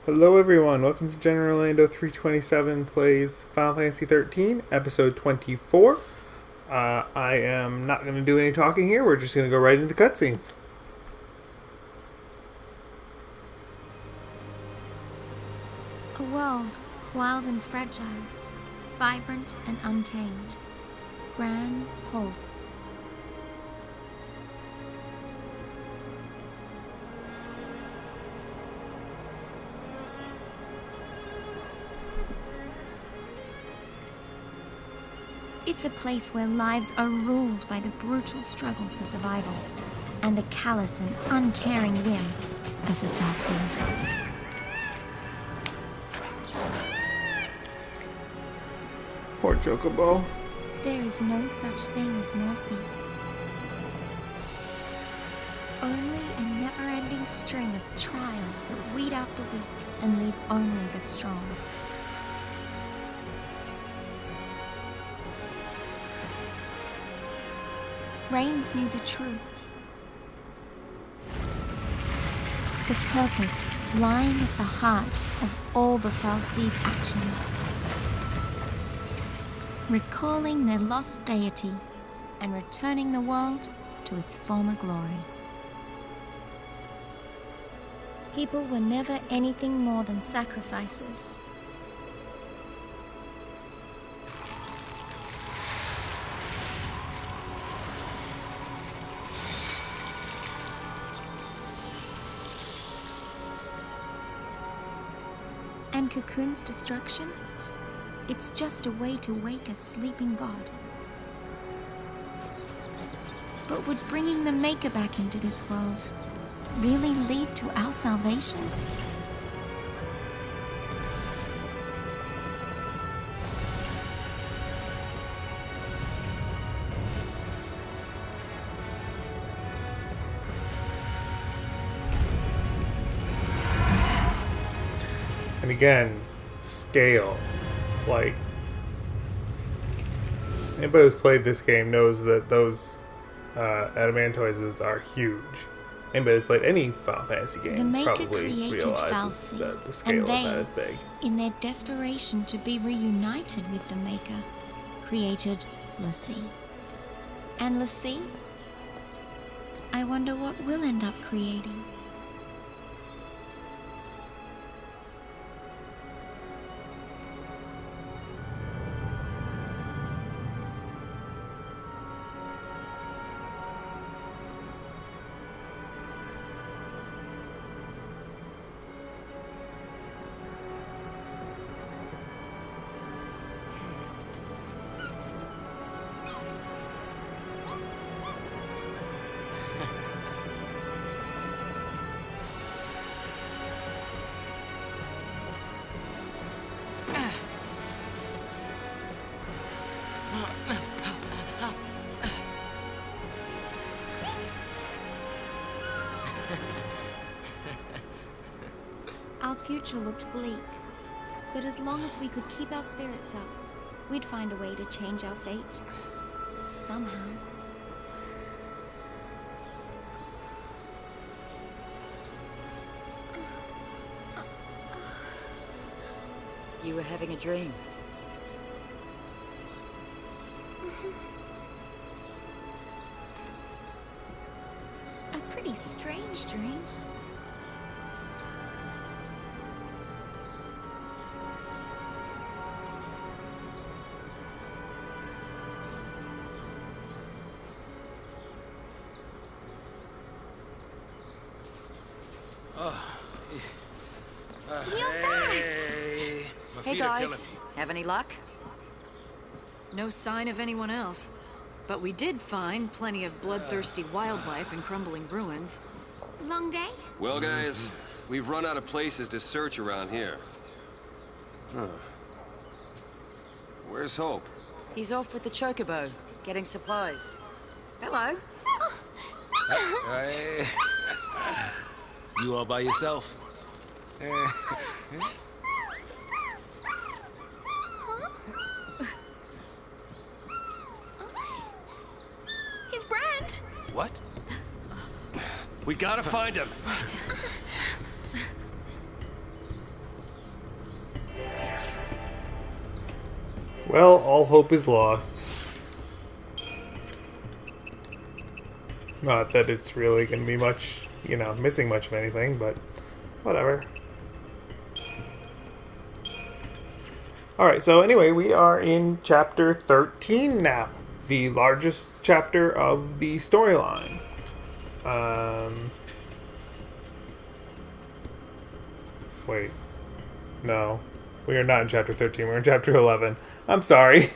Hello everyone, welcome to General Orlando 327 plays Final Fantasy XIII, episode 24. I am not going to do any talking here, we're just going to go right into cutscenes. A world, wild and fragile, vibrant and untamed. Gran Pulse. It's a place where lives are ruled by the brutal struggle for survival and the callous and uncaring whim of the Fal'Cie. Poor Chocobo. There is no such thing as mercy. Only a never-ending string of trials that weed out the weak and leave only the strong. Reigns knew the truth. The purpose lying at the heart of all the Fal'Cie's actions. Recalling their lost deity and returning the world to its former glory. People were never anything more than sacrifices. And Cocoon's destruction? It's just a way to wake a sleeping god. But would bringing the Maker back into this world really lead to our salvation? And again, scale. Like, anybody who's played this game knows that those adamantoises are huge. Anybody who's played any Final Fantasy game The Maker probably created realizes Fal'Cie, that the scale and they, of that is big. in their desperation to be reunited with the Maker, created l'Cie. And l'Cie? I wonder what we'll end up creating. Our future looked bleak, but as long as we could keep our spirits up, we'd find a way to change our fate. Somehow. You were having a dream. A pretty strange dream. Hey guys, have any luck? No sign of anyone else. But we did find plenty of bloodthirsty wildlife in crumbling ruins. Long day? Well, guys, we've run out of places to search around here. Huh. Where's Hope? He's off with the Chocobo, getting supplies. Hello. Hey. You all by yourself? He's Brand! What? We gotta find him. Well, all hope is lost. Not that it's really going to be much, missing much of anything, but whatever. Alright, so anyway, we are in chapter 13 now. The largest chapter of the storyline. Wait. No. We are not in chapter 13. We're in chapter 11. I'm sorry.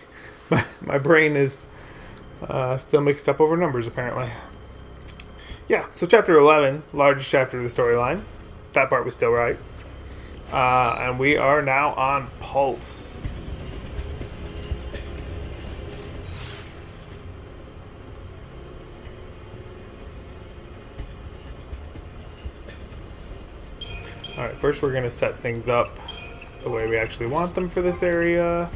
My brain is still mixed up over numbers, apparently. Yeah, so chapter 11, largest chapter of the storyline. That part was still right. And we are now on Pulse. Alright, first we're going to set things up the way we actually want them for this area.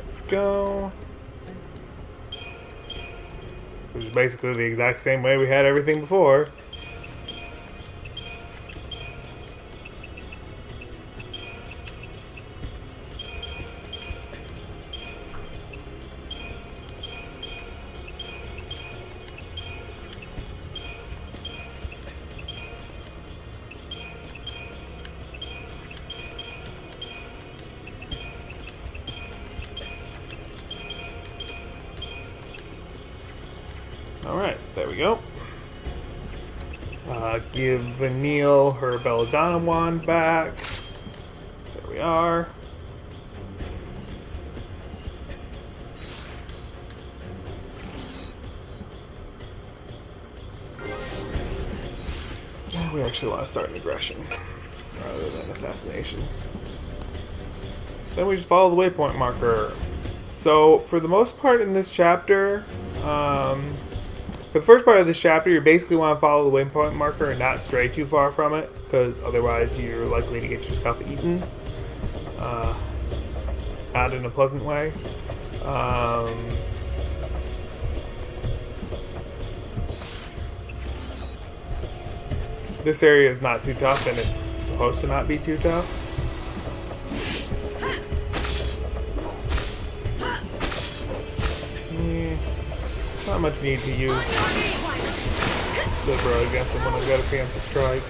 Let's go. Which is basically the exact same way we had everything before. Alright, there we go. Give Vanille her Belladonna wand back. There we are. Yeah, we actually want to start an aggression rather than assassination. Then we just follow the waypoint marker. So, for the most part in this chapter, for the first part of this chapter, you basically want to follow the waypoint marker and not stray too far from it, because otherwise you're likely to get yourself eaten. Not in a pleasant way. This area is not too tough, and it's supposed to not be too tough. Not much need to use Libra against him when I've got a preemptive strike.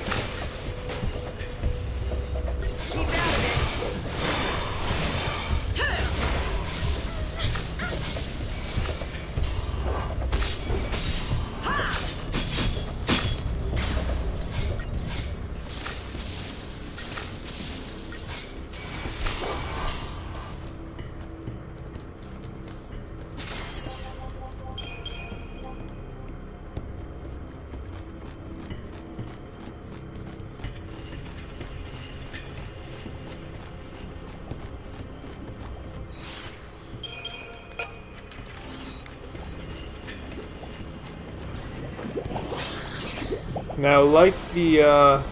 Now, like the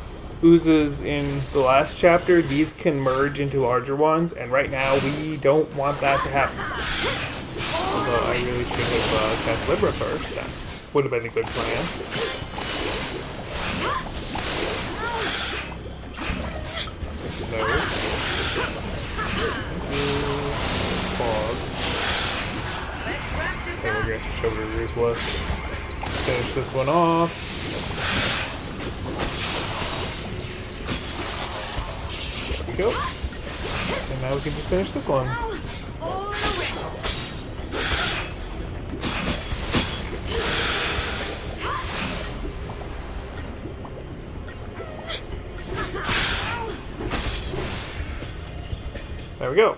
oozes in the last chapter, these can merge into larger ones, and right now we don't want that to happen. Although I really should have cast Libra first. That would have been a good plan. No. Fog. Okay, we're going to switch over to Ruthless. Finish this one off. There we go. And now we can just finish this one. There we go.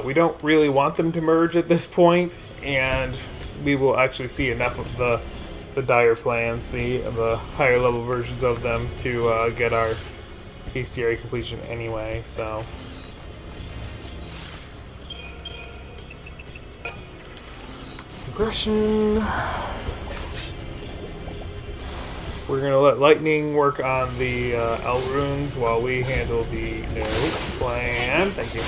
We don't really want them to merge at this point, and we will actually see enough of the dire flans, the higher level versions of them, to get our bestiary completion anyway, so. Aggression. We're going to let Lightning work on the L runes while we handle the flan. Thank you.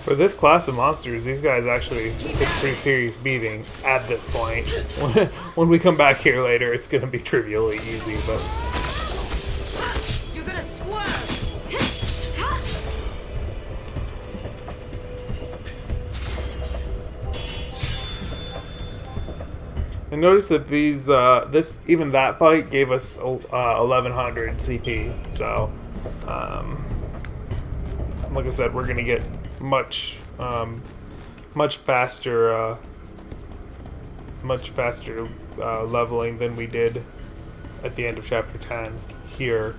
For this class of monsters, these guys actually take a pretty serious beating at this point. When we come back here later, it's going to be trivially easy, but... You're gonna swerve! And notice that these, even that fight gave us 1100 CP, so, like I said, we're going to get much faster leveling than we did at the end of chapter 10 here.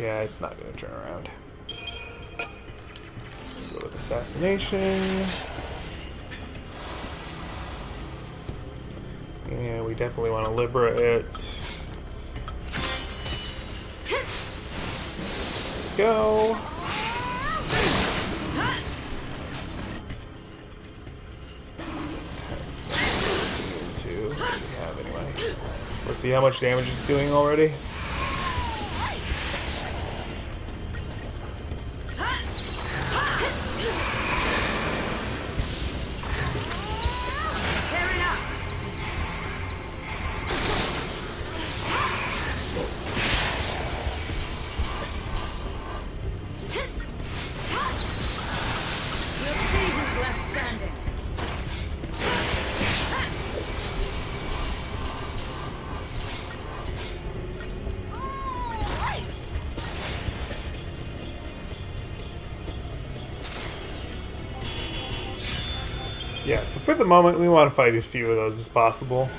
Yeah, it's not going to turn around. Go with assassination. Yeah, we definitely want to liberate it. Go. Anyway. Let's see how much damage it's doing already. Yeah, so for the moment, we want to fight as few of those as possible.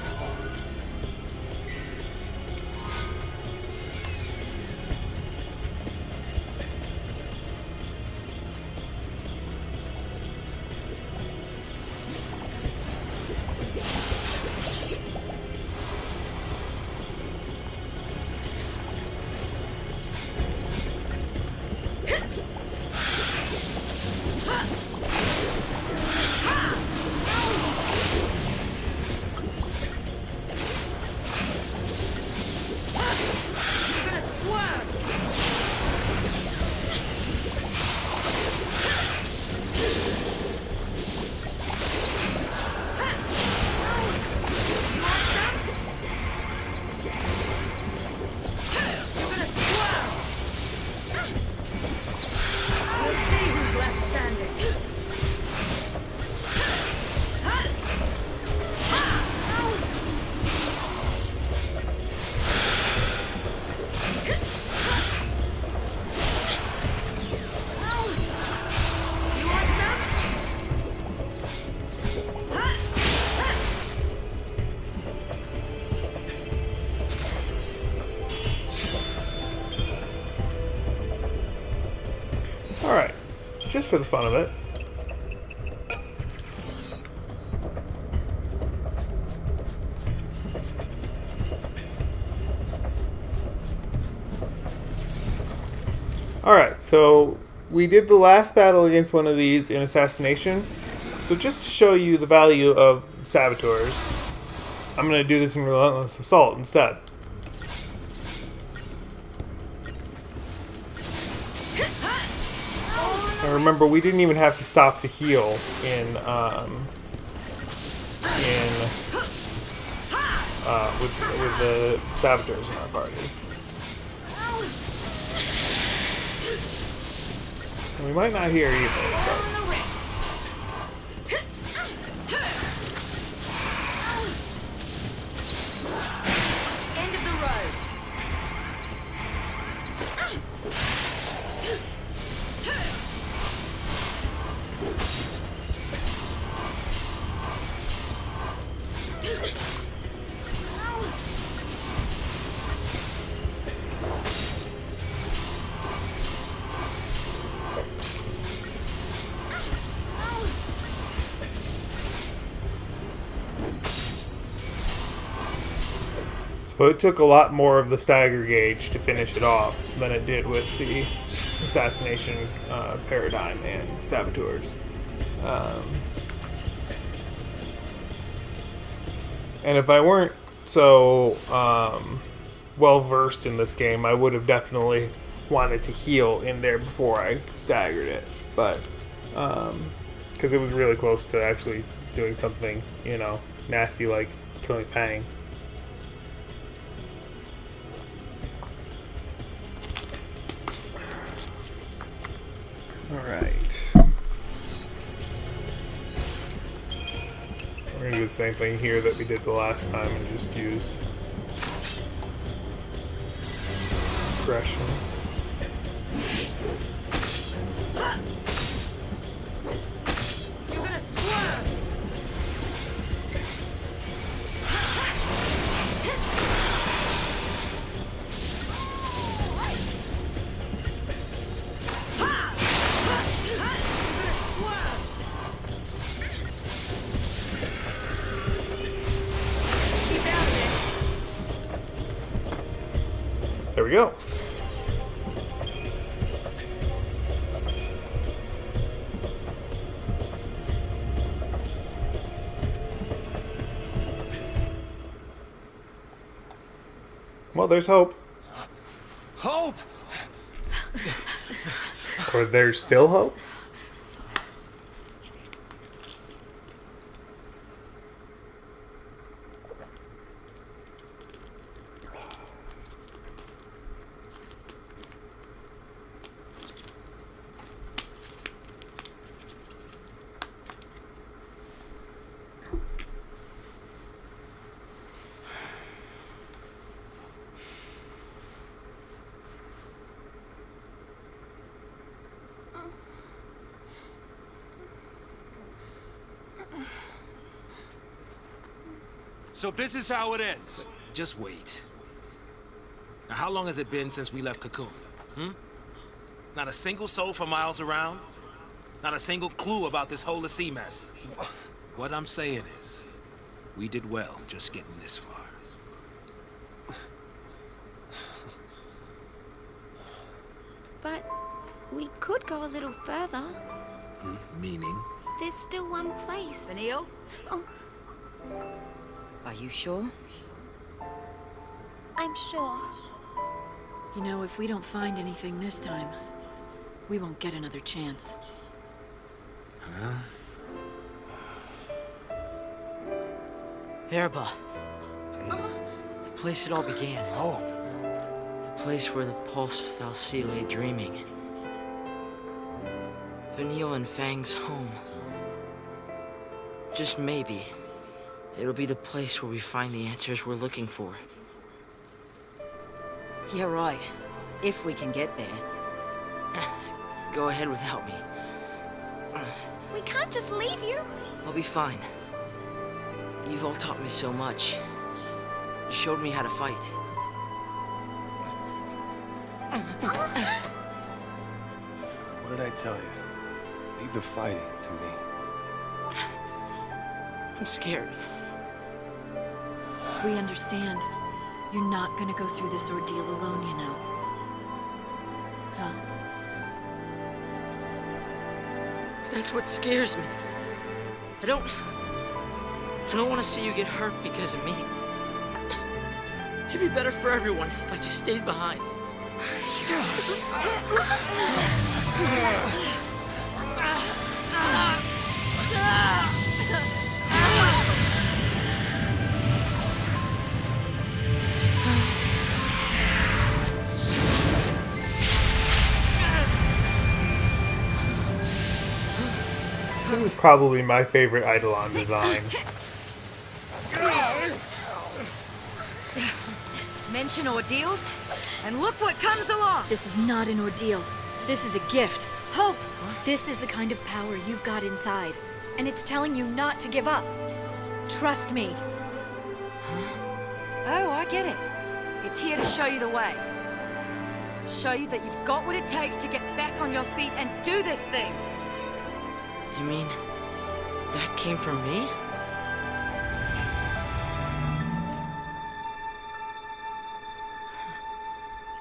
Alright, just for the fun of it. Alright, so we did the last battle against one of these in Assassination. So just to show you the value of Saboteurs, I'm going to do this in Relentless Assault instead. And remember, we didn't even have to stop to heal with the Saboteurs in our party. And we might not hear either, but... End of the road. So it took a lot more of the stagger gauge to finish it off than it did with the Assassination paradigm and Saboteurs. And if I weren't so well versed in this game, I would have definitely wanted to heal in there before I staggered it. But, because it was really close to actually doing something, you know, nasty like killing Pang. Alright. We're gonna do the same thing here that we did the last time and just use aggression. You're gonna swerve! There we go. Well, there's hope. Hope! Or there's still hope. So this is how it ends. Just wait. Now, how long has it been since we left Cocoon? Not a single soul for miles around? Not a single clue about this whole sea mess? What I'm saying is, we did well just getting this far. But we could go a little further. Meaning? There's still one place. Vanille? Oh, Are you sure? I'm sure. You know, if we don't find anything this time, we won't get another chance. Erba. The place it all began. Hope. The place where the Pulse Falsi lay dreaming. Vanille and Fang's home. Just maybe, it'll be the place where we find the answers we're looking for. You're right. If we can get there. Go ahead without me. We can't just leave you. I'll be fine. You've all taught me so much. You showed me how to fight. What did I tell you? Leave the fighting to me. I'm scared. We understand. You're not gonna go through this ordeal alone, you know. Huh? That's what scares me. I don't want to see you get hurt because of me. It'd be better for everyone if I just stayed behind. This is probably my favorite Eidolon design. Mention ordeals, and look what comes along! This is not an ordeal. This is a gift. Hope! This is the kind of power you've got inside. And it's telling you not to give up. Trust me. Oh, I get it. It's here to show you the way. Show you that you've got what it takes to get back on your feet and do this thing! You mean that came from me?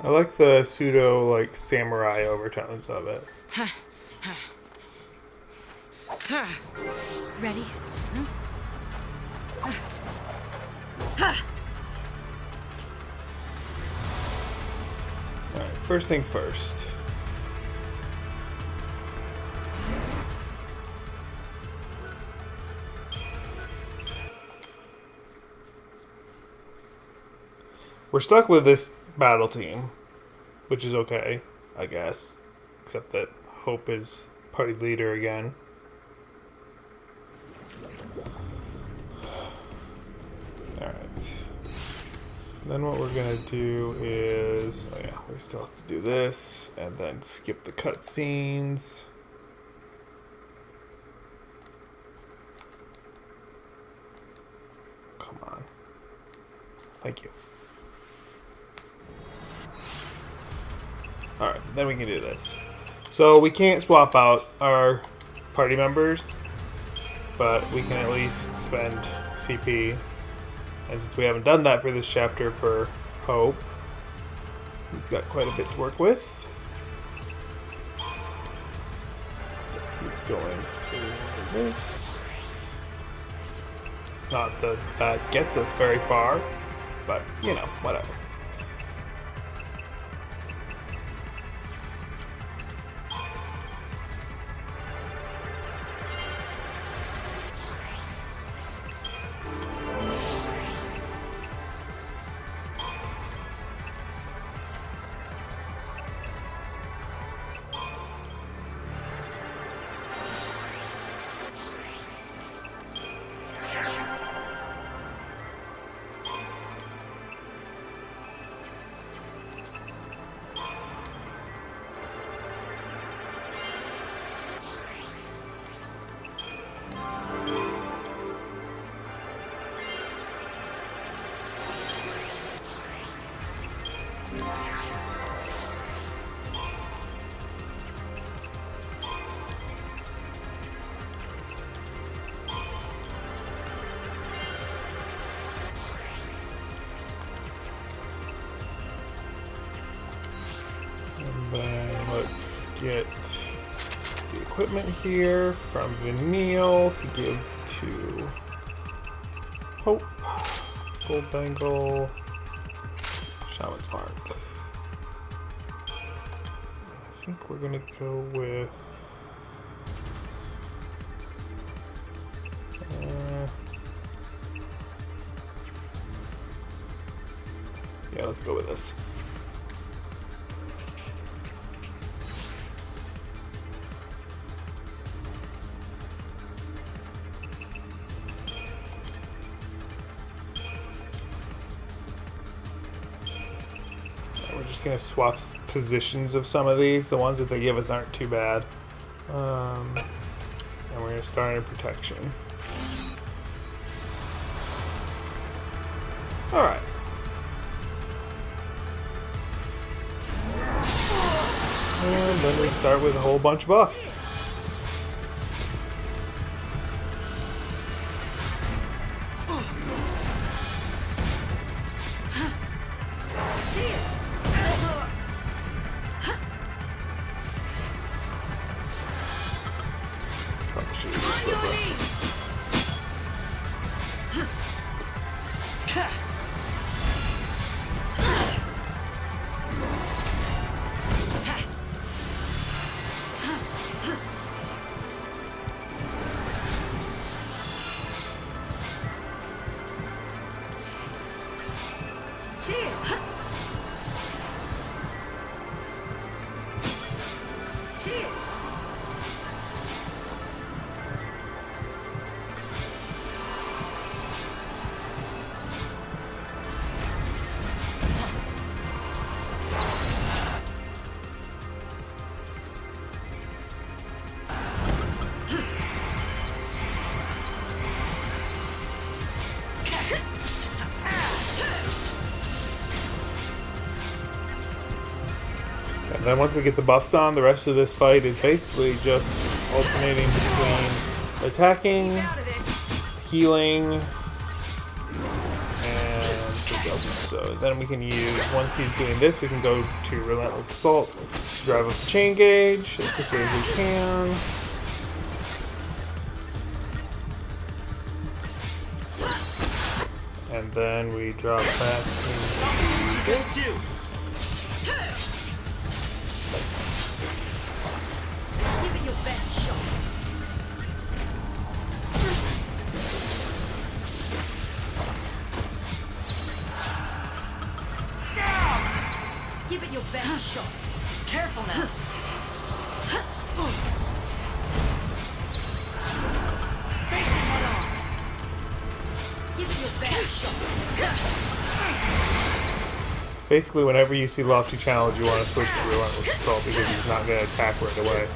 I like the pseudo like samurai overtones of it. Ready? first things first. We're stuck with this battle team, which is okay, I guess. Except that Hope is party leader again. Alright. Then what we're gonna do is... oh yeah, we still have to do this, and then skip the cutscenes. Come on. Thank you. Alright, then we can do this. So we can't swap out our party members, but we can at least spend CP. And since we haven't done that for this chapter for Hope, he's got quite a bit to work with. He's going for this. Not that that gets us very far, but you know, whatever. And then let's get the equipment here from Vanille to give to Hope, Gold Bangle, Shaman's Mark. I think we're gonna go with yeah, let's go with this. We're just gonna swap positions of some of these. The ones that they give us aren't too bad. And we're gonna start in protection. Alright. And then we start with a whole bunch of buffs. Probably should have used Flipper. And then once we get the buffs on, the rest of this fight is basically just alternating between attacking, healing, and so then we can use, once he's doing this, we can go to Relentless Assault, drive up the chain gauge as quickly as we can. And then we drop back into this. best shot. Careful now. Face it head on. Give it your best shot. Basically, whenever you see Lofty challenge, you want to switch to Relentless Assault because he's not going to attack right away.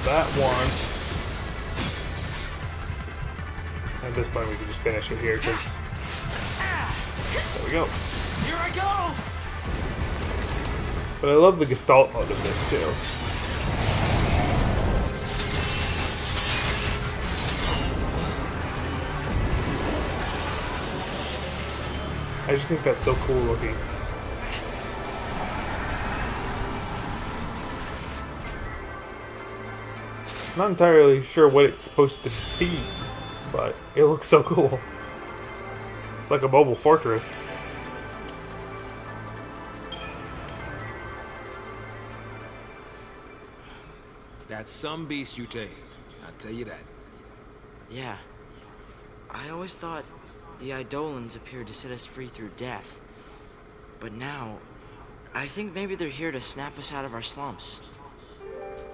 That once. At this point, we can just finish it here because there we go. Here I go! But I love the Gestalt mode of this too. I just think that's so cool looking. Not entirely sure what it's supposed to be, but it looks so cool. It's like a mobile fortress. That's some beast you take. I'll tell you that. Yeah. I always thought the Eidolons appeared to set us free through death. But now, I think maybe they're here to snap us out of our slumps.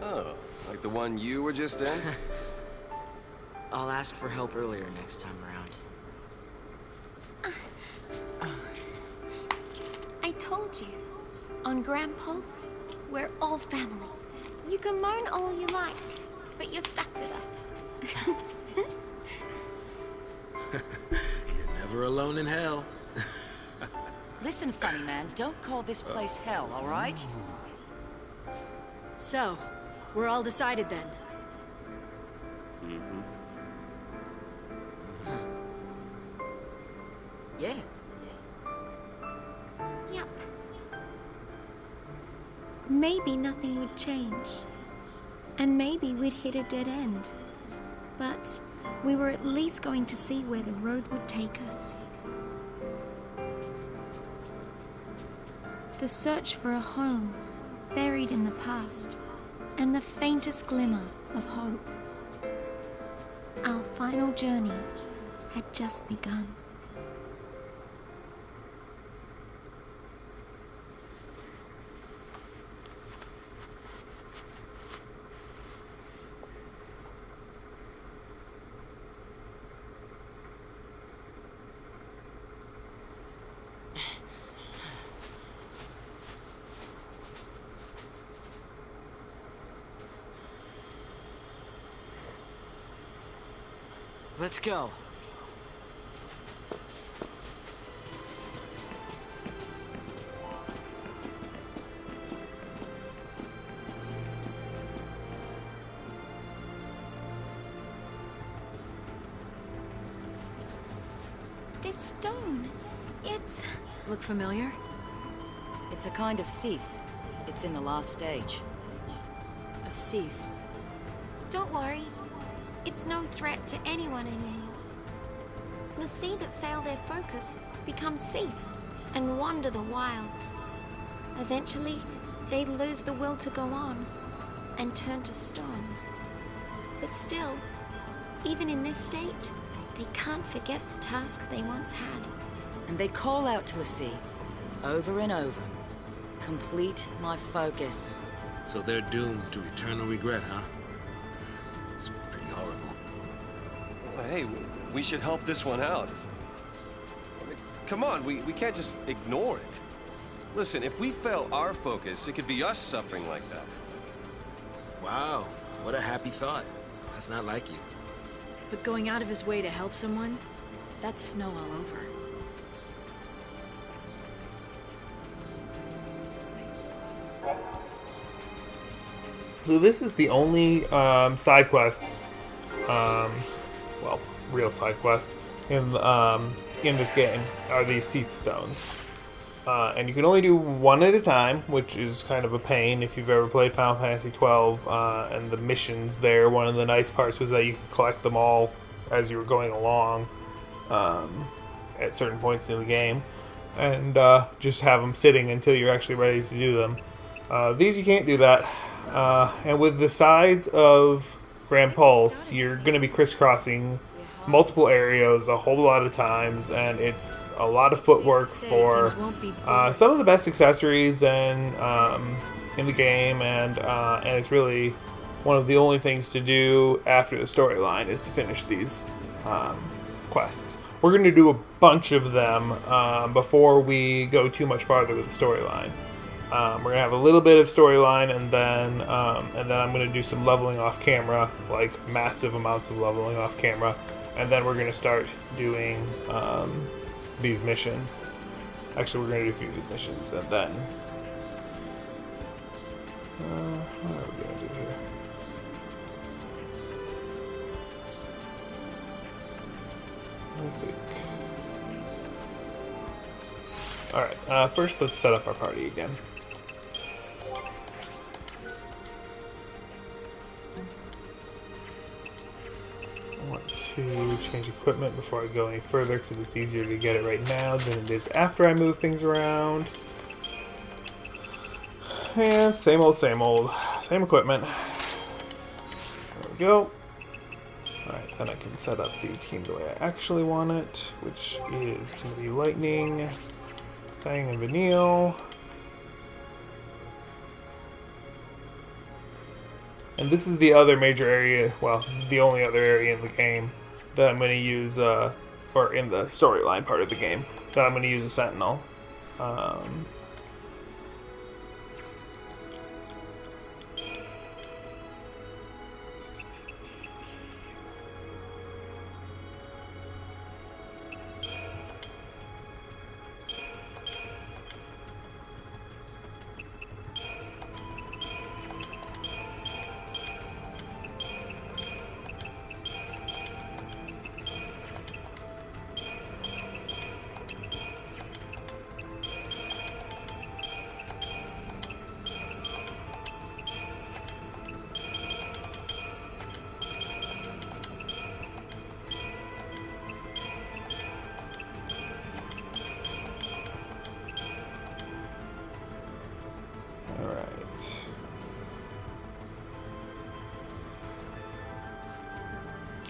Oh, like the one you were just in? I'll ask for help earlier next time around. I told you. On Grandpa's, we're all family. You can moan all you like, but you're stuck with us. You're never alone in hell. Listen, funny man, don't call this place hell, all right? So, we're all decided then. Yeah. Yep. Maybe nothing would change. And maybe we'd hit a dead end. But we were at least going to see where the road would take us. The search for a home buried in the past, and the faintest glimmer of hope. Our final journey had just begun. Let's go. This stone, it's... Look familiar? It's a kind of Seath. It's in the last stage. A Seath. Don't worry. It's no threat to anyone anymore. The sea that fail their focus becomes Seath and wander the wilds. Eventually, they lose the will to go on and turn to stone. But still, even in this state, they can't forget the task they once had. And they call out to the sea, over and over. Complete my focus. So they're doomed to eternal regret, huh? It's pretty horrible. Well, hey, we should help this one out. I mean, come on, we can't just ignore it. Listen, if we fail our focus, it could be us suffering like that. Wow, what a happy thought. That's not like you. But going out of his way to help someone, that's snow all over. So this is the only side quest, well, real side quest in this game are these Seath stones, and you can only do one at a time, which is kind of a pain if you've ever played Final Fantasy XII. And the missions there, one of the nice parts was that you could collect them all as you were going along at certain points in the game, and just have them sitting until you're actually ready to do them. These you can't do that. And with the size of Grand Pulse, you're going to be crisscrossing multiple areas a whole lot of times, and it's a lot of footwork for some of the best accessories in the game, and it's really one of the only things to do after the storyline is to finish these quests. We're going to do a bunch of them before we go too much farther with the storyline. We're going to have a little bit of storyline, and then I'm going to do some leveling off camera, like massive amounts of leveling off camera, and then we're going to start doing these missions. Actually, we're going to do a few of these missions, and then what are we going to do here? I think. Alright, first let's set up our party again. I want to change equipment before I go any further because it's easier to get it right now than it is after I move things around. And same old, same equipment. There we go. Alright, then I can set up the team the way I actually want it, which is going to be Lightning, Fang, and Vanille. And this is the other major area, well, the only other area in the game that I'm going to use, or in the storyline part of the game, that I'm going to use a Sentinel.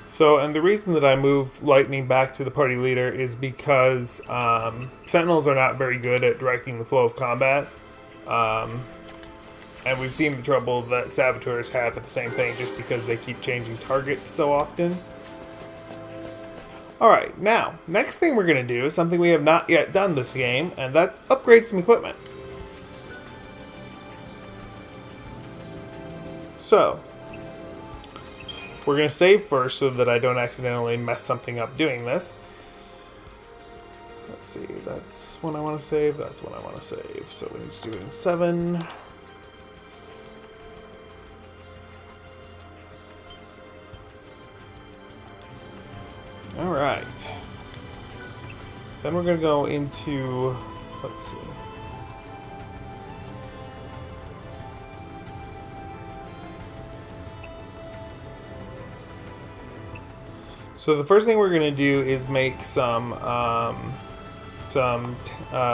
So, and the reason that I move Lightning back to the party leader is because Sentinels are not very good at directing the flow of combat. And we've seen the trouble that Saboteurs have at the same thing just because they keep changing targets so often. Alright, now, next thing we're going to do is something we have not yet done this game, and that's upgrade some equipment. So, we're going to save first so that I don't accidentally mess something up doing this. Let's see, that's when I want to save, that's when I want to save. So we need to do it in 7. Alright. Then we're going to go into, let's see. So the first thing we're going to do is make some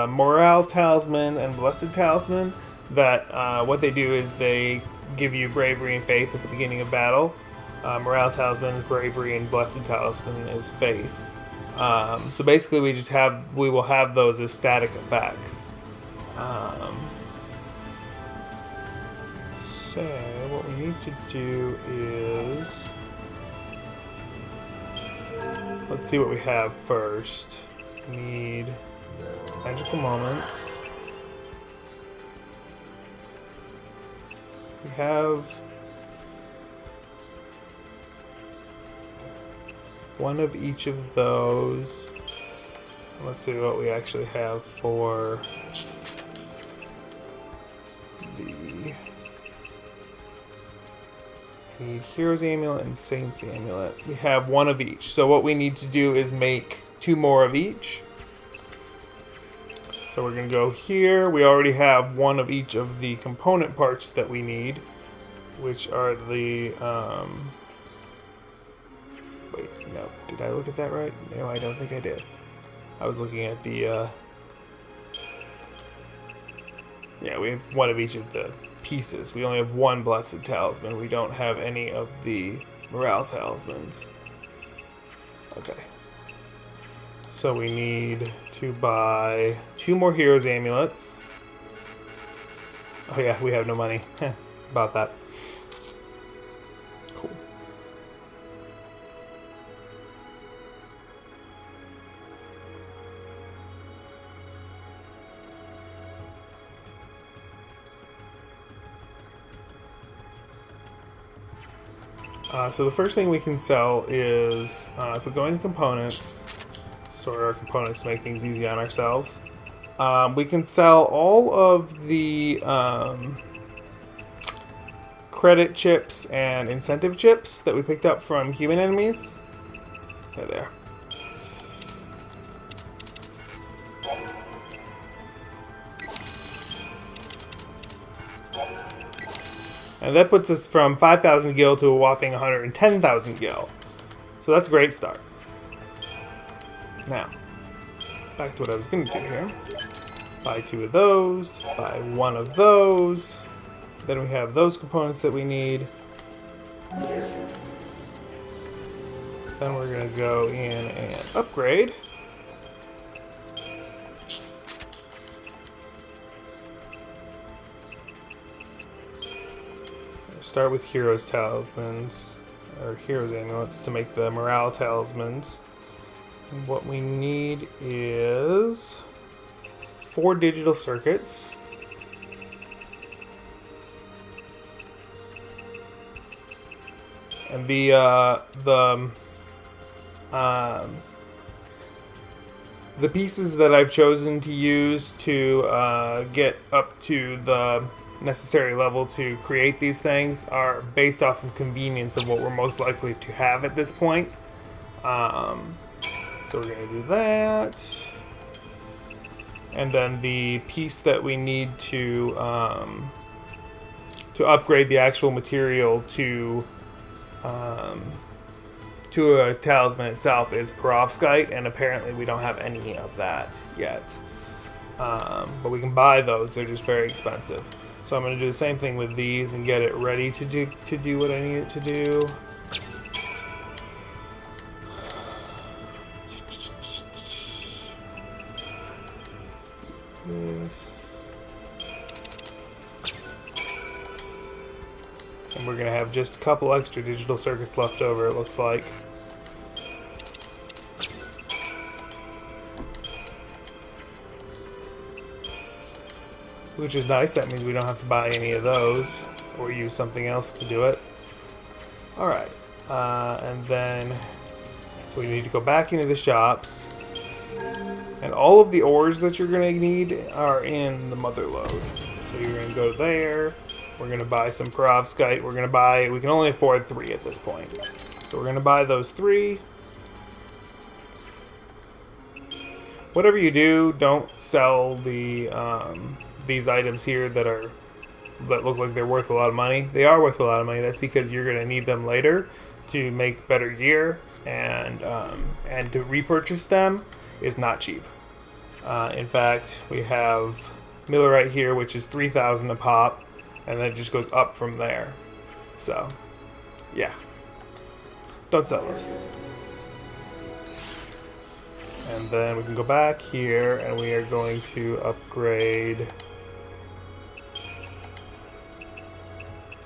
morale talisman and blessed talisman that what they do is they give you bravery and faith at the beginning of battle. Morale talisman is bravery and blessed talisman is faith. So basically we will have those as static effects. So what we need to do is, let's see what we have first. We need magical moments. We have one of each of those. Let's see what we actually have for the Hero's Amulet and Saint's Amulet. We have one of each. So what we need to do is make 2 more of each. So we're going to go here. We already have one of each of the component parts that we need, which are the... Wait, no. Did I look at that right? No, I don't think I did. I was looking at the... Yeah, we have one of each of the pieces. We only have one blessed talisman. We don't have any of the morale talismans. Okay. So we need to buy 2 more Heroes Amulets. Oh yeah, we have no money. About that. Cool. So the first thing we can sell is, if we go into components, sort our components to make things easy on ourselves, we can sell all of the credit chips and incentive chips that we picked up from human enemies. There they are. And that puts us from 5,000 gil to a whopping 110,000 gil. So that's a great start. Now, back to what I was going to do here. Buy 2 of those, buy 1 of those. Then we have those components that we need. Then we're going to go in and upgrade. Start with Heroes Talismans, or Heroes Amulets, to make the Morale Talismans. And what we need is 4 digital circuits. And the pieces that I've chosen to use to get up to the necessary level to create these things are based off of convenience of what we're most likely to have at this point. So we're going to do that. And then the piece that we need to upgrade the actual material to a talisman itself is perovskite, and apparently we don't have any of that yet. But we can buy those, they're just very expensive. So I'm going to do the same thing with these and get it ready to do what I need it to do. Let's do this. And we're going to have just a couple extra digital circuits left over, it looks like. Which is nice, that means we don't have to buy any of those or use something else to do it. Alright, and then, so we need to go back into the shops. And all of the ores that you're going to need are in the mother load. So you're going to go there, we're going to buy some perovskite, we can only afford 3 at this point. So we're going to buy those 3. Whatever you do, don't sell these items here that look like they're worth a lot of money. They are worth a lot of money. That's because you're going to need them later to make better gear, and to repurchase them is not cheap. In fact, we have millerite here, which is 3,000 a pop, and then it just goes up from there. So, yeah, don't sell those. And then we can go back here, and we are going to upgrade.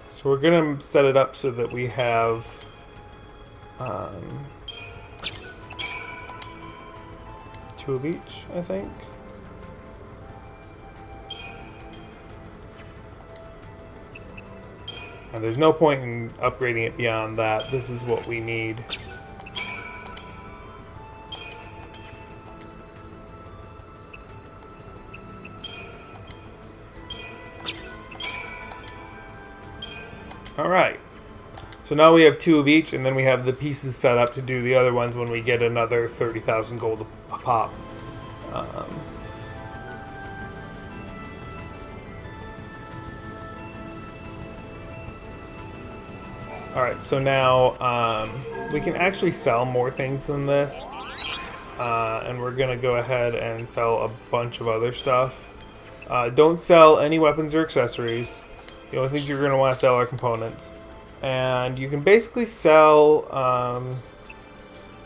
So we're going to set it up so that we have 2 of each, I think. And there's no point in upgrading it beyond that. This is what we need. Alright, so now we have 2 of each, and then we have the pieces set up to do the other ones when we get another 30,000 gold a pop. Alright, so now we can actually sell more things than this, and we're going to go ahead and sell a bunch of other stuff. Don't sell any weapons or accessories. The only things you're going to want to sell are components. And you can basically sell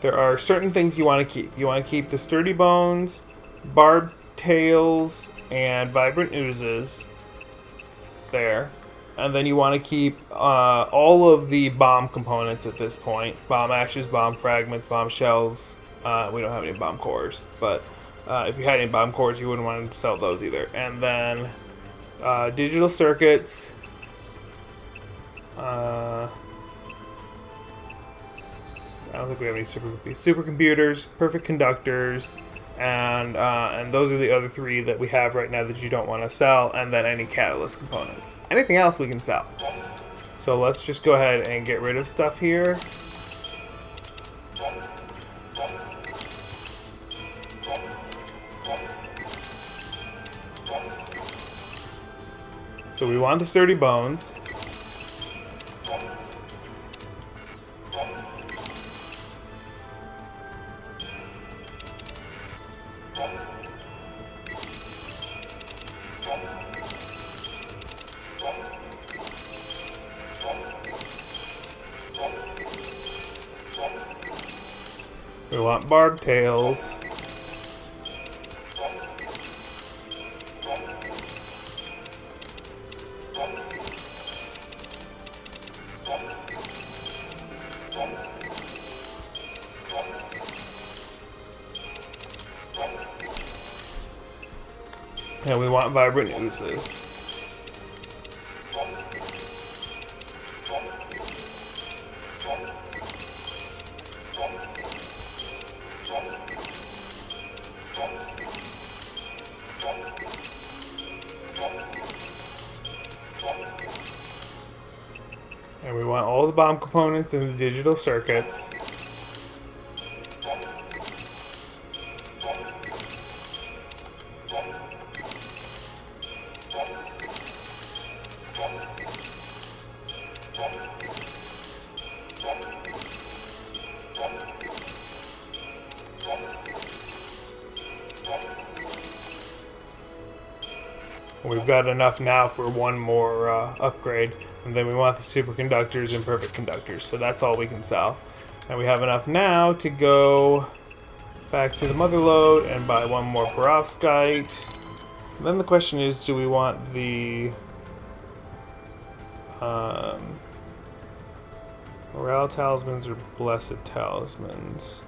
there are certain things you want to keep. You want to keep the sturdy bones, barbed tails, and vibrant oozes there. And then you want to keep all of the bomb components at this point. Bomb ashes, bomb fragments, bomb shells. We don't have any bomb cores, but if you had any bomb cores, you wouldn't want to sell those either. And then digital circuits. I don't think we have any supercomputers, perfect conductors, and those are the other three that we have right now that you don't want to sell, and then any catalyst components. Anything else we can sell. So let's just go ahead and get rid of stuff here. So we want the sturdy bones. We want barbed tails. And we want vibrant oozes. And we want all the bomb components in the digital circuits. We've got enough now for one more upgrade, and then we want the superconductors and perfect conductors, so that's all we can sell. And we have enough now to go back to the motherlode and buy one more perovskite. And then the question is, do we want the morale talismans or blessed talismans?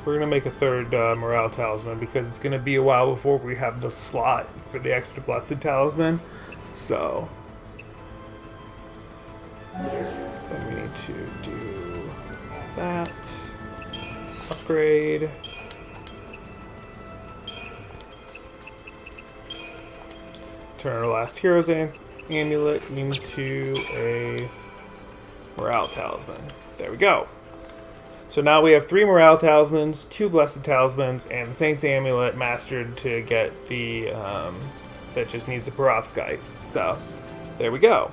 We're going to make a third morale talisman because it's going to be a while before we have the slot for the extra blessed talisman. So then we need to do that. Upgrade. Turn our last hero's amulet into a morale talisman. There we go. So now we have 3 morale talismans, 2 blessed talismans, and the Saint's amulet mastered to get the that just needs a perovskite. So there we go.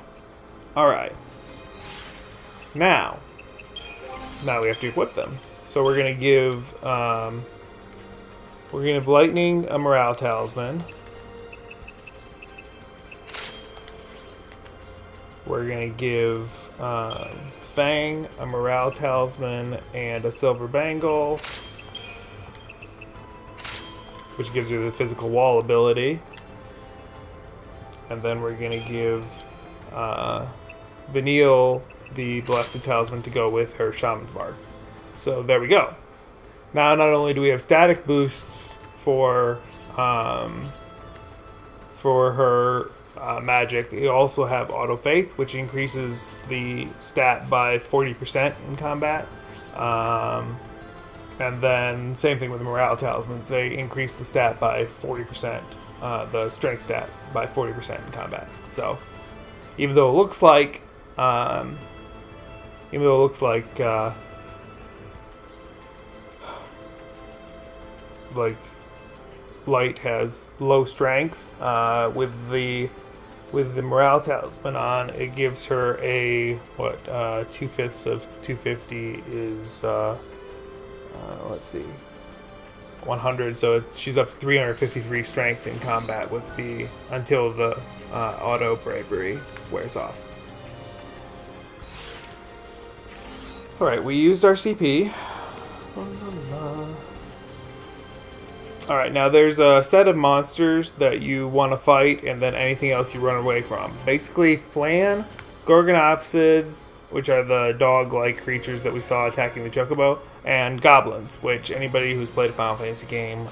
All right. Now we have to equip them. So we're gonna give Lightning a morale talisman. We're gonna give Fang a morale talisman and a silver bangle, which gives her the physical wall ability. And then we're gonna give Vanille the blessed talisman to go with her shaman's mark. So there we go. Now not only do we have static boosts for her magic, you also have auto faith, which increases the stat by 40% in combat. And then same thing with the morale talismans, they increase the stat by 40%, the strength stat by 40% in combat. So even though it looks like Light has low strength, with the morale talisman on, it gives her a 2/5 of 250 is let's see, 100, so she's up to 353 strength in combat with the until the auto bravery wears off. All right, we used our CP. All right, now there's a set of monsters that you want to fight, and then anything else you run away from. Basically, Flan, Gorgonopsids, which are the dog-like creatures that we saw attacking the Chocobo, and Goblins, which anybody who's played a Final Fantasy game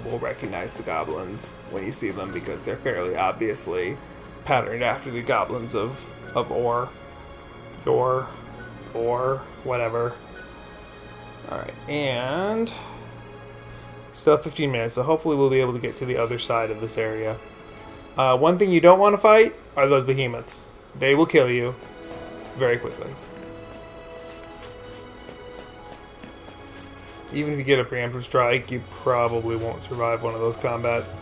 will recognize the Goblins when you see them, because they're fairly obviously patterned after the Goblins of Or, whatever. All right, and still have 15 minutes, so hopefully we'll be able to get to the other side of this area. One thing you don't want to fight are those behemoths. They will kill you very quickly. Even if you get a preemptive strike, you probably won't survive one of those combats.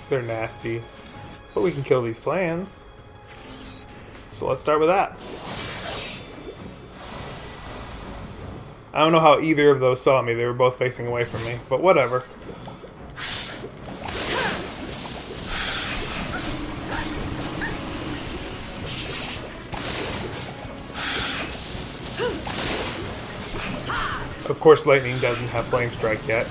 They're nasty. But we can kill these Flans. So let's start with that. I don't know how either of those saw me. They were both facing away from me, but whatever. Of course, lightning doesn't have flame strike yet.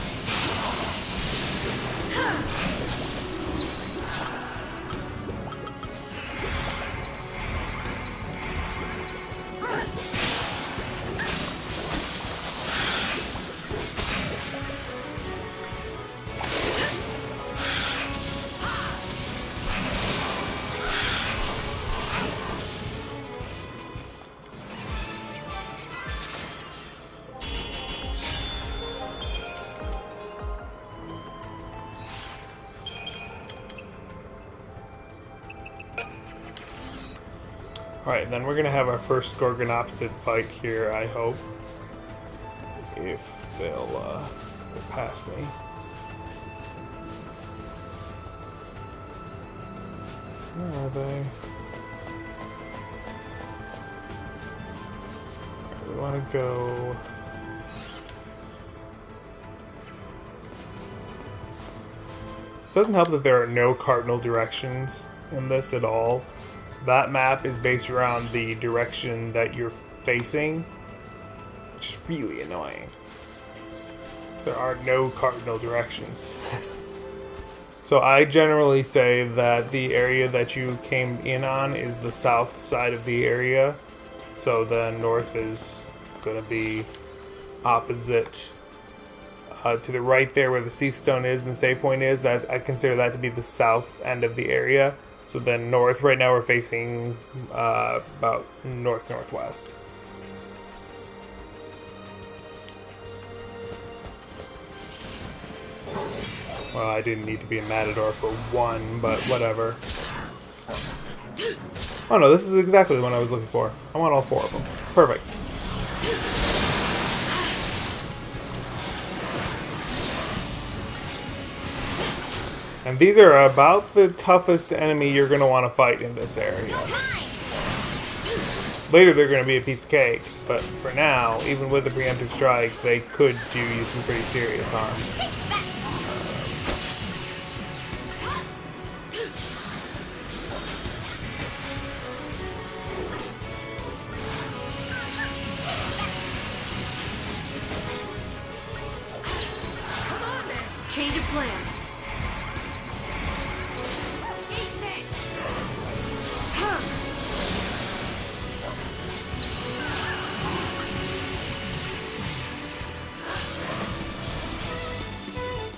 Alright, then we're going to have our first Gorgonopsid fight here, I hope. If they'll get past me. Where are they? Right, we want to go... It doesn't help that there are no cardinal directions in this at all. That map is based around the direction that you're facing, which is really annoying. There are no cardinal directions. So I generally say that the area that you came in on is the south side of the area. So the north is going to be opposite to the right there where the Seath Stone is and the save point is. That I consider that to be the south end of the area. So then north, right now we're facing about north-northwest. Well, I didn't need to be a Matador for one, but whatever. Oh no, this is exactly the one I was looking for. I want all four of them. Perfect. And these are about the toughest enemy you're going to want to fight in this area. Later they're going to be a piece of cake, but for now, even with the preemptive strike, they could do you some pretty serious harm. Change of plan.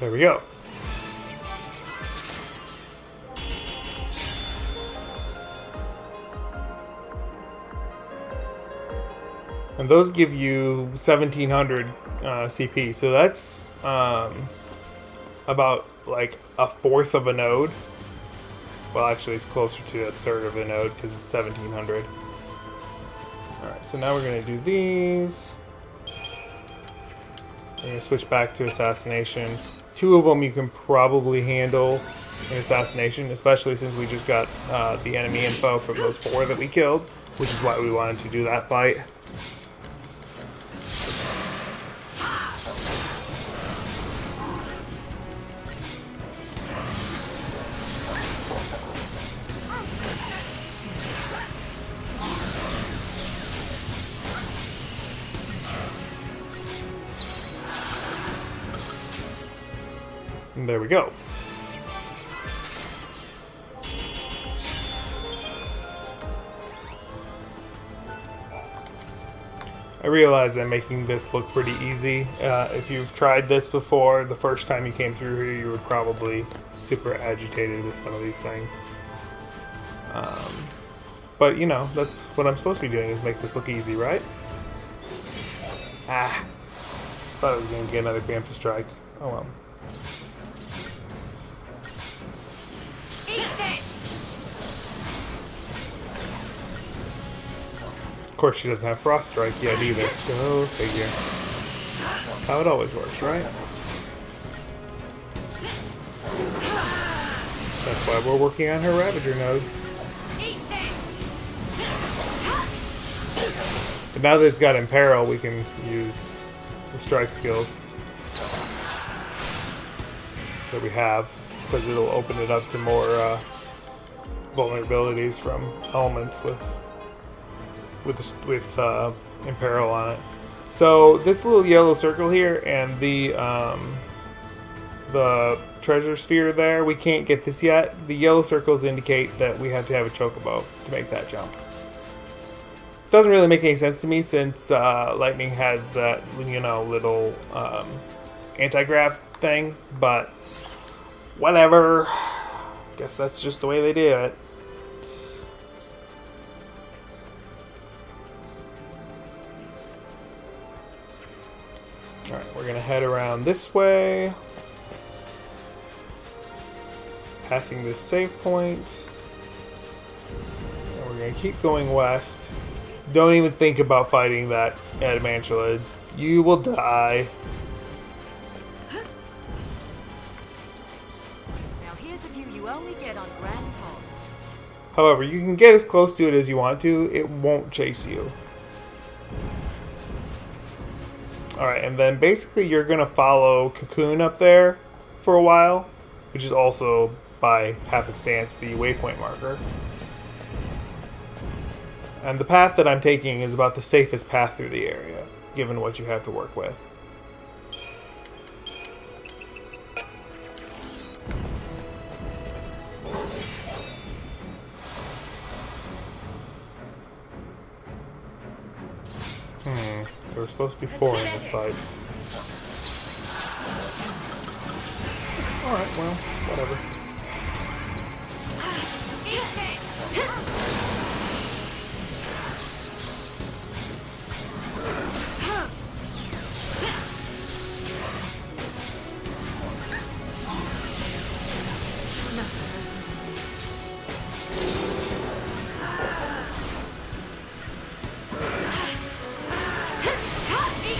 There we go. And those give you 1700 CP, so that's about like a fourth of a node. Well, actually, it's closer to a third of a node because it's 1700. Alright, so now we're going to do these. We're going to switch back to Assassination. Two of them you can probably handle in Assassination, especially since we just got the enemy info from those four that we killed, which is why we wanted to do that fight. there we go. I realize I'm making this look pretty easy. If you've tried this before, the first time you came through here, you were probably super agitated with some of these things. But, you know, that's what I'm supposed to be doing, is make this look easy, right? Ah. Thought I was going to get another preemptive strike. Oh well. Of course, she doesn't have Frost Strike yet either. Go figure. How it always works, right? That's why we're working on her Ravager nodes. But now that it's got Imperil, we can use the strike skills that we have, because it'll open it up to more vulnerabilities from elements with Imperil on it. So this little yellow circle here and the treasure sphere there, we can't get this yet. The yellow circles indicate that we have to have a chocobo to make that jump. Doesn't really make any sense to me, since Lightning has that, you know, little anti-grav thing, but whatever. Guess that's just the way they do it. Alright, we're gonna head around this way, passing this save point, and we're gonna keep going west. Don't even think about fighting that Adamantula. You will die. Now here's a view you only get on Grand Pulse. However, you can get as close to it as you want to. It won't chase you. Alright, and then basically you're going to follow Cocoon up there for a while, which is also, by happenstance, the waypoint marker. And the path that I'm taking is about the safest path through the area, given what you have to work with. There were supposed to be 4 in this fight. Alright, well, whatever.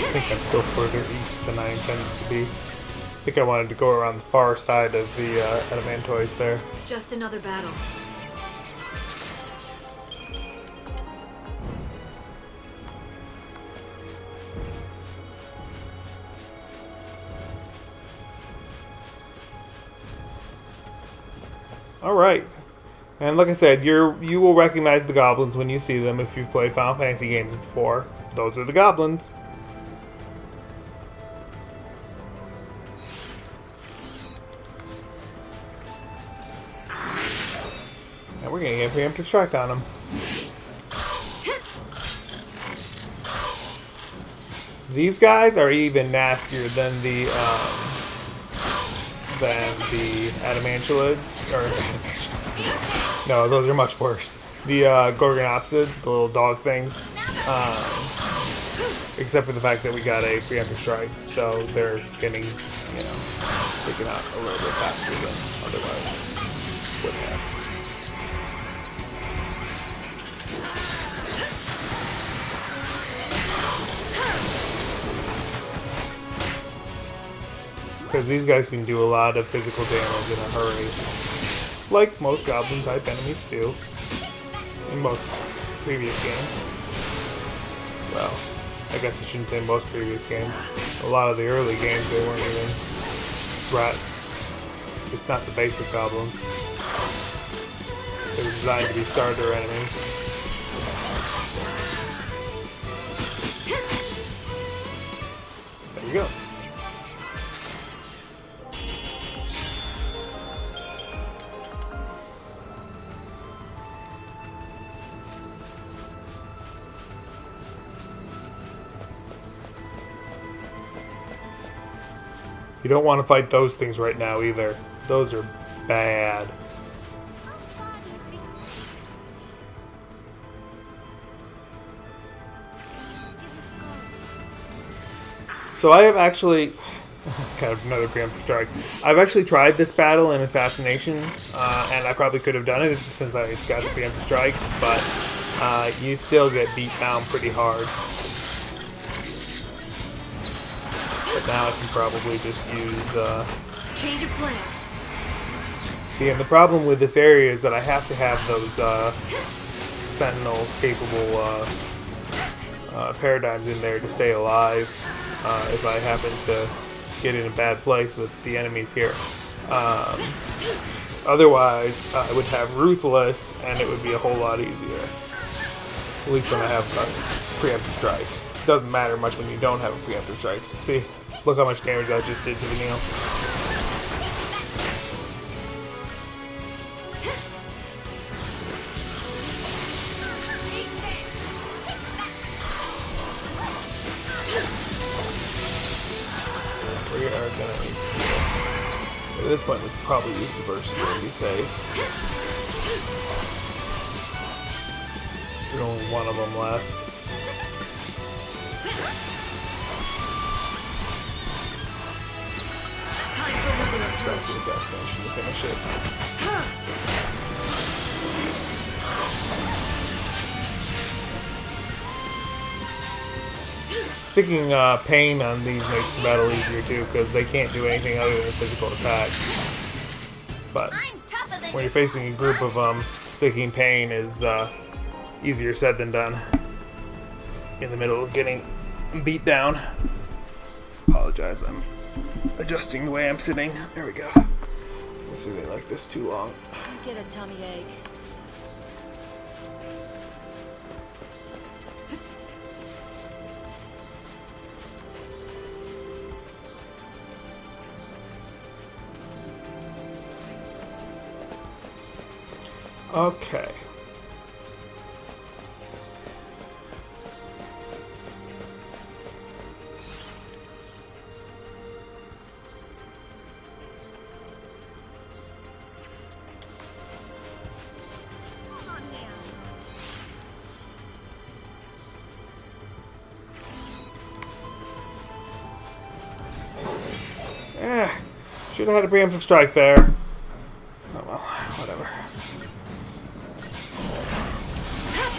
I think I'm still further east than I intended to be. I think I wanted to go around the far side of the Adamantoise there. Just another battle. Alright. And like I said, you will recognize the goblins when you see them if you've played Final Fantasy games before. Those are the goblins. And we're gonna get a preemptive strike on them. These guys are even nastier than the Adamantulids, or no, those are much worse. The Gorgonopsids, the little dog things. Except for the fact that we got a preemptive strike, so they're getting, you know, taken out a little bit faster than otherwise would have. Because these guys can do a lot of physical damage in a hurry, like most goblin type enemies do in most previous games. Well, I guess I shouldn't say most previous games. A lot of the early games, they weren't even threats. It's not the basic goblins. They were designed to be starter enemies. There we go. You don't want to fight those things right now either. Those are bad. So I have actually, kind of another preemptive strike. I've actually tried this battle in Assassination, and I probably could have done it since I got the preemptive strike, but you still get beat down pretty hard. But now I can probably just use, Change of plan. see, and the problem with this area is that I have to have those, Sentinel-capable, paradigms in there to stay alive, if I happen to get in a bad place with the enemies here. Otherwise, I would have Ruthless, and it would be a whole lot easier. At least when I have a preemptive strike. It doesn't matter much when you don't have a preemptive strike. See, look how much damage I just did to the Neo. We are gonna need to heal. At this point, we could probably use diversity and be safe. There's only one of them left. Back to assassination to finish it. Sticking pain on these makes the battle easier too, because they can't do anything other than physical attacks. But when you're facing a group of them, sticking pain is easier said than done. In the middle of getting beat down. Apologize, I'm adjusting the way I'm sitting. There we go. Let's see if they like this too long. Get a tummy ache. Okay. Should have had a preemptive strike there. Oh well, whatever.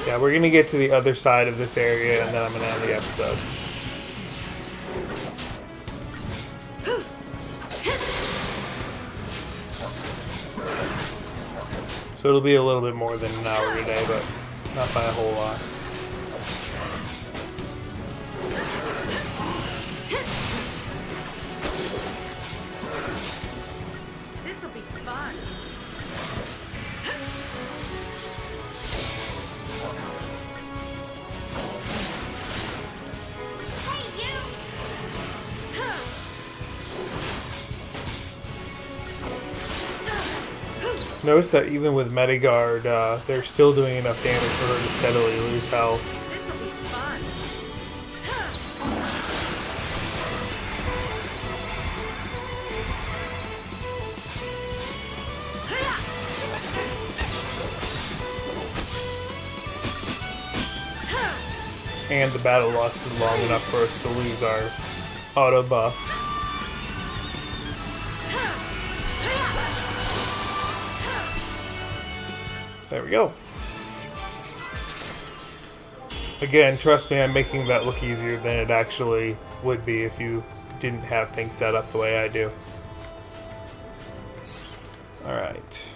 Yeah, we're gonna get to the other side of this area and then I'm gonna end the episode. So it'll be a little bit more than an hour today, but not by a whole lot. This'll be fun. Notice that even with Medigard, they're still doing enough damage for her to steadily lose health. This'll be fun. And the battle lasted long enough for us to lose our auto buffs. There we go. Again, trust me, I'm making that look easier than it actually would be if you didn't have things set up the way I do. Alright.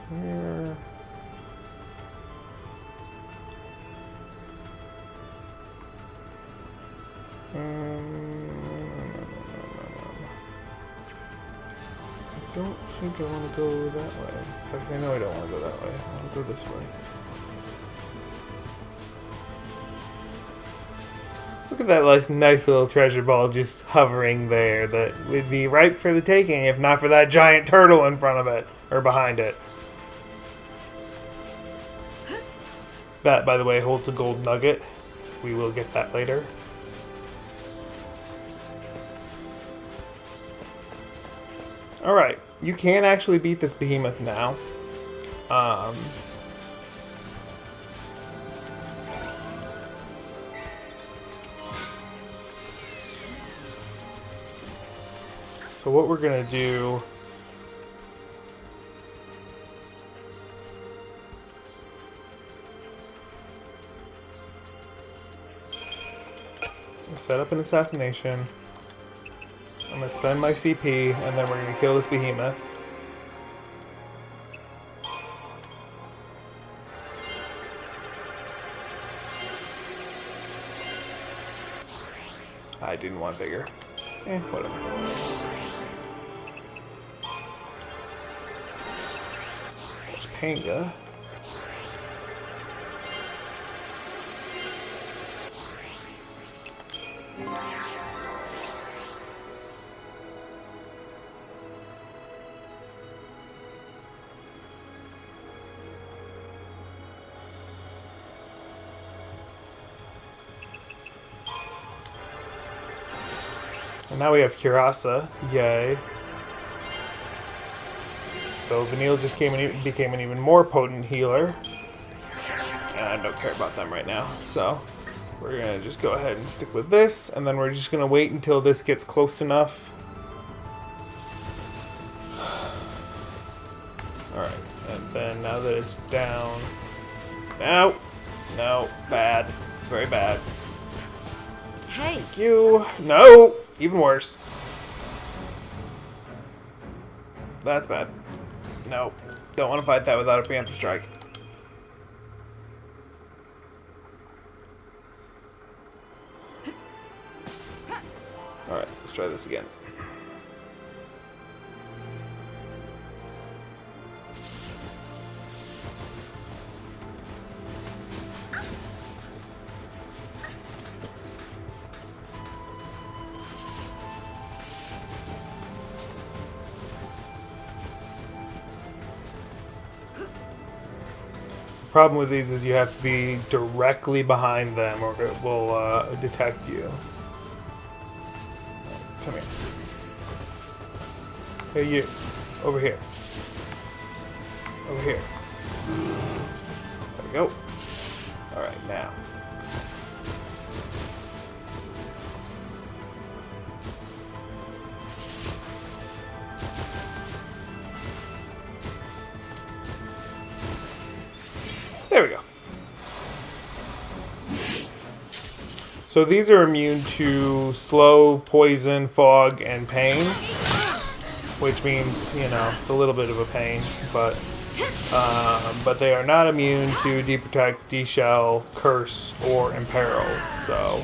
Here. I don't think I want to go that way. In fact, I know I don't want to go that way. I want to go this way. Look at that nice little treasure ball just hovering there that would be ripe for the taking if not for that giant turtle in front of it, or behind it. That, by the way, holds a gold nugget. We will get that later. Alright, you can actually beat this behemoth now. So what we're gonna do... set up an assassination. I'm gonna spend my CP, and then we're gonna kill this behemoth. I didn't want bigger. Whatever. There's Panga. And now we have Kirasa. Yay. So Vanille just became an even more potent healer. And I don't care about them right now. So we're going to just go ahead and stick with this. And then we're just going to wait until this gets close enough. Alright. And then now that it's down... No! No. Bad. Very bad. Hey! Thank you. No! Even worse. That's bad. No. Don't want to fight that without a preemptive strike. Alright, let's try this again. The problem with these is you have to be directly behind them or it will detect you. Come here. Hey you. Over here. Over here. There we go. Alright, now. There we go. So these are immune to slow, poison, fog, and pain. Which means, you know, it's a little bit of a pain. But they are not immune to deprotect, deshell, curse, or imperil. So...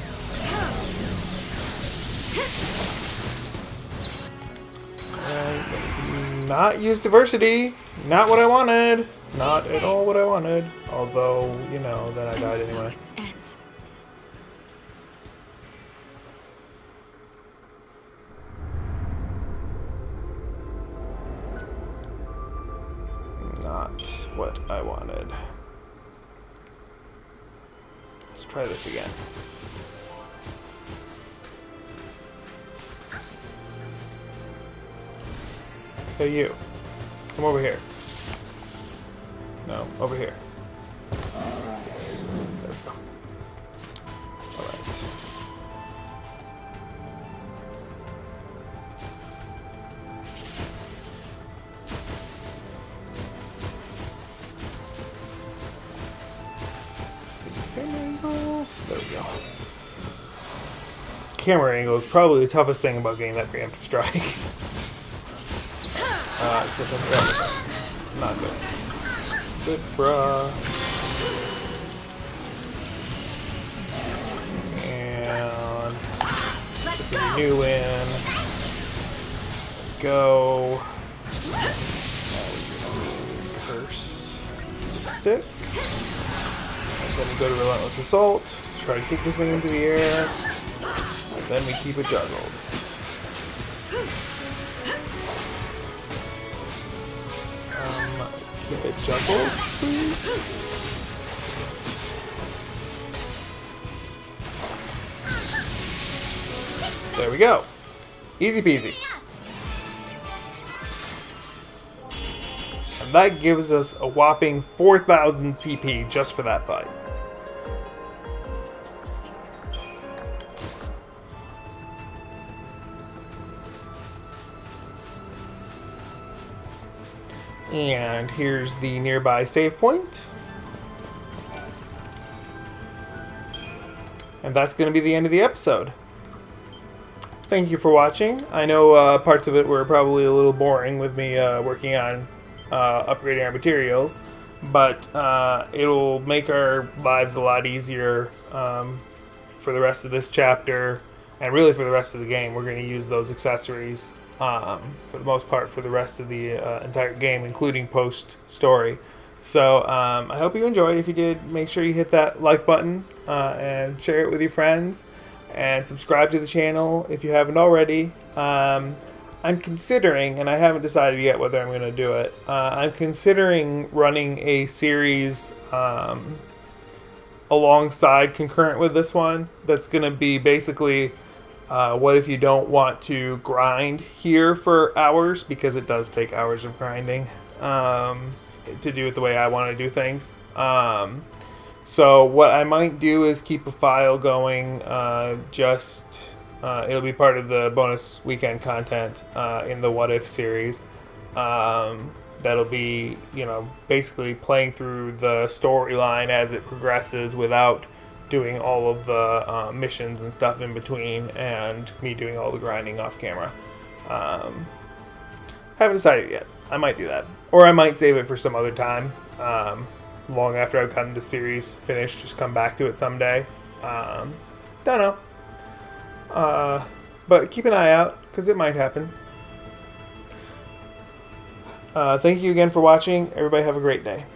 not use diversity. Not what I wanted. Not at all what I wanted. Although, you know, then I died anyway. Not what I wanted. Let's try this again. Hey you. Come over here. No, over here. Yes. There we go. Alright. Camera angle. There we go. Camera angle is probably the toughest thing about getting that preemptive strike. Except for not good. Good, bruh. And let's go. New in. Go. Now we just need curse the stick. And then we go to relentless assault. Try to kick this thing into the air. And then we keep it juggled. Keep it juggled, please. There we go. Easy peasy. And that gives us a whopping 4,000 CP just for that fight. And here's the nearby save point. And that's going to be the end of the episode. Thank you for watching. I know parts of it were probably a little boring with me working on upgrading our materials, but it'll make our lives a lot easier for the rest of this chapter, and really for the rest of the game. We're going to use those accessories for the most part for the rest of the entire game, including post-story. So I hope you enjoyed. If you did, make sure you hit that like button and share it with your friends, and subscribe to the channel if you haven't already. I'm considering, and I haven't decided yet whether I'm going to do it, I'm considering running a series alongside, concurrent with this one, that's going to be basically what if you don't want to grind here for hours, because it does take hours of grinding to do it the way I want to do things. So what I might do is keep a file going, it'll be part of the bonus weekend content in the What If series. That'll be, basically playing through the storyline as it progresses without doing all of the missions and stuff in between, and me doing all the grinding off camera. Haven't decided yet. I might do that. Or I might save it for some other time. Long after I've gotten the series finished, just come back to it someday. Don't know. But keep an eye out, because it might happen. Thank you again for watching. Everybody have a great day.